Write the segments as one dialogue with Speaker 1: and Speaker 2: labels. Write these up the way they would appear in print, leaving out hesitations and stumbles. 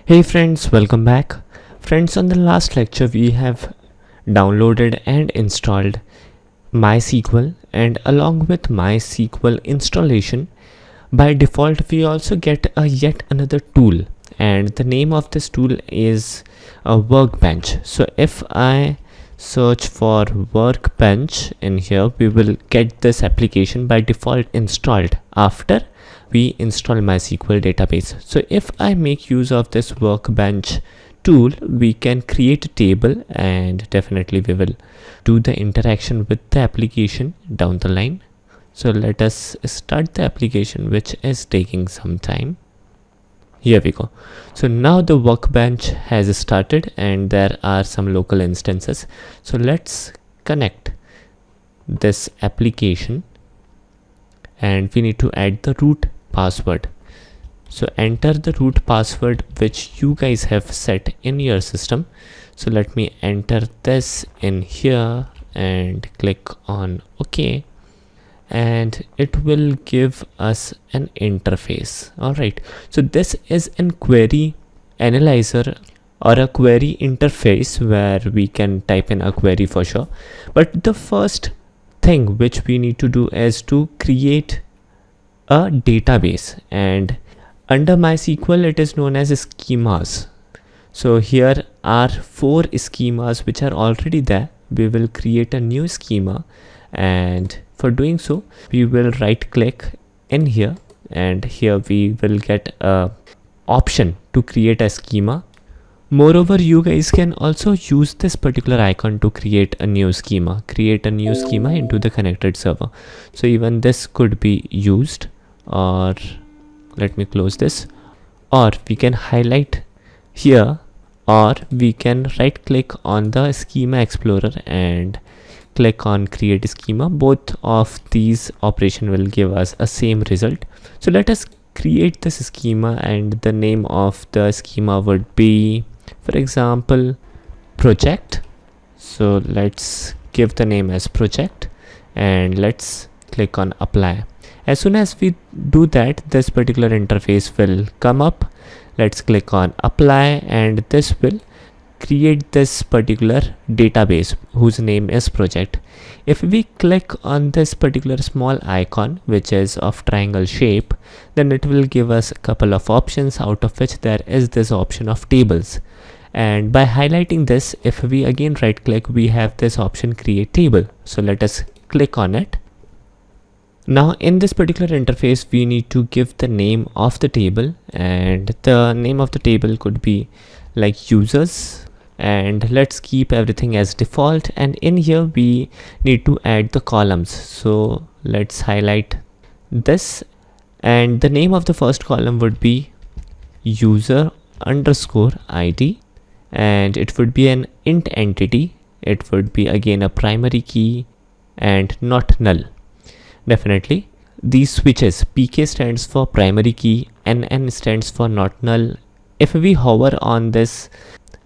Speaker 1: Hey friends, welcome back. Friends, on the last lecture we have downloaded and installed MySQL, and along with MySQL installation, by default we also get a yet another tool, and the name of this tool is a workbench. So if I search for workbench in here, we will get this application by default installed after we install MySQL database. So if I make use of this workbench tool, we can create a table, and definitely we will do the interaction with the application down the line. So let us start the application, which is taking some time. Here we go. So now the workbench has started and there are some local instances. So let's connect this application, and we need to add the root password. So enter the root password which you guys have set in your system. So let me enter this in here and click on OK, and it will give us an interface. All right, so this is an query analyzer or a query interface where we can type in a query for sure. But the first thing which we need to do is to create a database, and under MySQL it is known as schemas. So here are 4 schemas which are already there. We will create a new schema, and for doing so we will right click in here, and here we will get a option to create a schema. Moreover, you guys can also use this particular icon to create a new schema into the connected server. So even this could be used, or let me close this, or we can highlight here, or we can right click on the schema explorer and click on create schema. Both of these operation will give us a same result. So let us create this schema, and the name of the schema would be, for example, project. So let's give the name as project, and let's click on apply. As soon as we do that, this particular interface will come up. Let's click on apply, and this will create this particular database whose name is project. If we click on this particular small icon which is of triangle shape, then it will give us a couple of options, out of which there is this option of tables. And by highlighting this, if we again right click, we have this option create table. So let us click on it. Now in this particular interface we need to give the name of the table, and the name of the table could be like users, and let's keep everything as default. And in here we need to add the columns. So let's highlight this, and the name of the first column would be user underscore ID, and it would be an int entity. It would be again a primary key and not null. Definitely these switches, PK stands for primary key, NN stands for not null. If we hover on this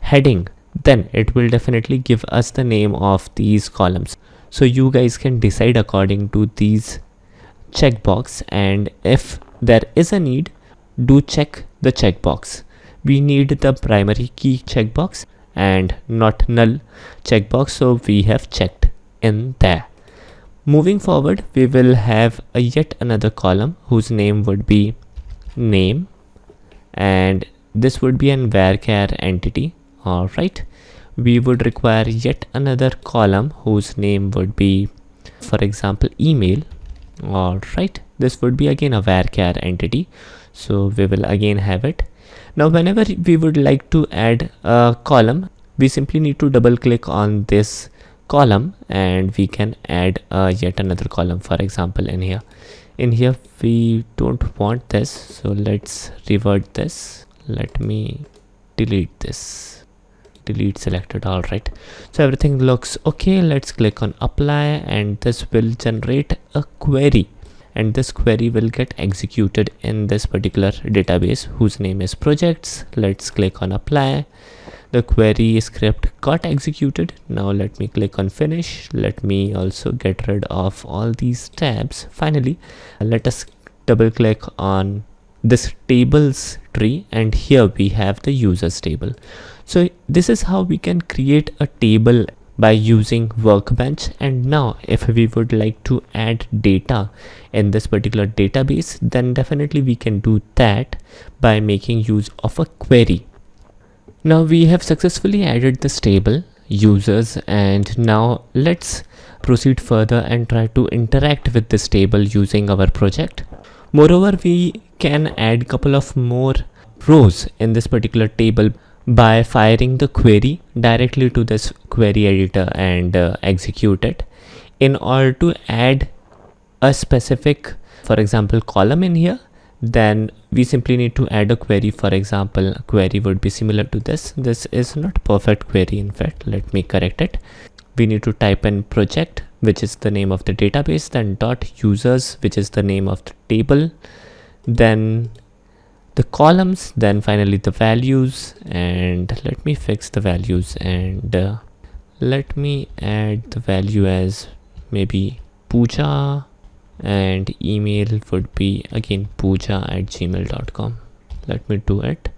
Speaker 1: heading, then it will definitely give us the name of these columns. So you guys can decide according to these checkbox, and if there is a need, do check the checkbox. We need the primary key checkbox and not null checkbox, so we have checked in there. Moving forward, we will have a yet another column whose name would be name, and this would be an varchar entity. All right, we would require yet another column whose name would be, for example, email. All right, this would be again a varchar entity, so we will again have it. Now whenever we would like to add a column, we simply need to double click on this column, and we can add yet another column. For example, in here we don't want this, so let's revert this. Let me delete this, delete selected. All right, so everything looks okay. Let's click on apply, and this will generate a query, and this query will get executed in this particular database whose name is projects. Let's click on apply. The query script got executed. Now let me click on finish. Let me also get rid of all these tabs. Finally, let us double click on this tables tree, and here we have the users table. So this is how we can create a table by using workbench. And now if we would like to add data in this particular database, then definitely we can do that by making use of a query. Now we have successfully added this table users, and now let's proceed further and try to interact with this table using our project. Moreover, we can add couple of more rows in this particular table by firing the query directly to this query editor and execute it. In order to add a specific, for example, column in here, then we simply need to add a query. For example, a query would be similar to this. This is not perfect query. In fact, let me correct it. We need to type in project, which is the name of the database, then dot users, which is the name of the table, then the columns, then finally the values. And let me fix the values, and let me add the value as maybe Pooja, and email would be again pooja@gmail.com. Let me do it.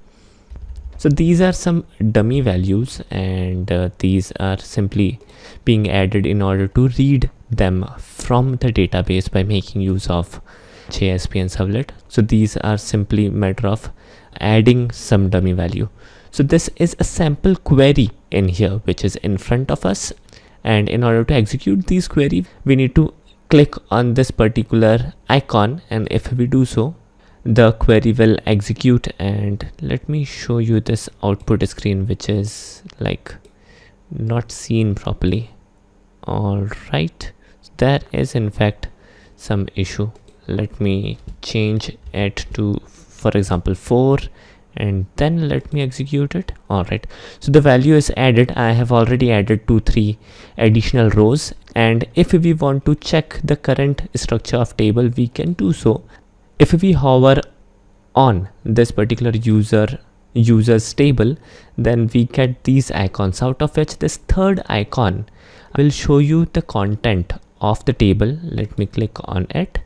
Speaker 1: So these are some dummy values, and these are simply being added in order to read them from the database by making use of JSPN servlet. So these are simply matter of adding some dummy value. So this is a sample query in here which is in front of us, and in order to execute these query, we need to click on this particular icon, and if we do so, the query will execute. And let me show you this output screen, which is like not seen properly. All right, there is in fact some issue. Let me change it to, for example, 4, and then let me execute it. All right, so the value is added. I have already added 2-3 additional rows, and if we want to check the current structure of table, we can do so. If we hover on this particular users table, then we get these icons, out of which this third icon will show you the content of the table. Let me click on it,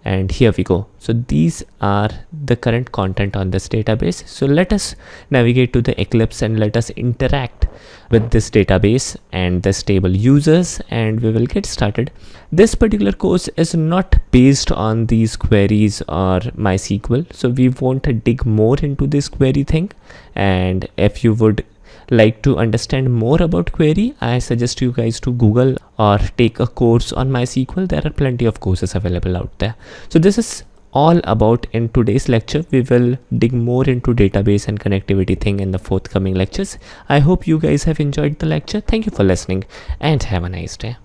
Speaker 1: and here we go. So these are the current content on this database. So let us navigate to the Eclipse and let us interact with this database and this table users, and we will get started. This particular course is not based on these queries or MySQL, so we won't dig more into this query thing. And if you would like to understand more about query, I suggest you guys to Google or take a course on MySQL. There are plenty of courses available out there. So this is all about in today's lecture. We will dig more into database and connectivity thing in the forthcoming lectures. I hope you guys have enjoyed the lecture. Thank you for listening and have a nice day.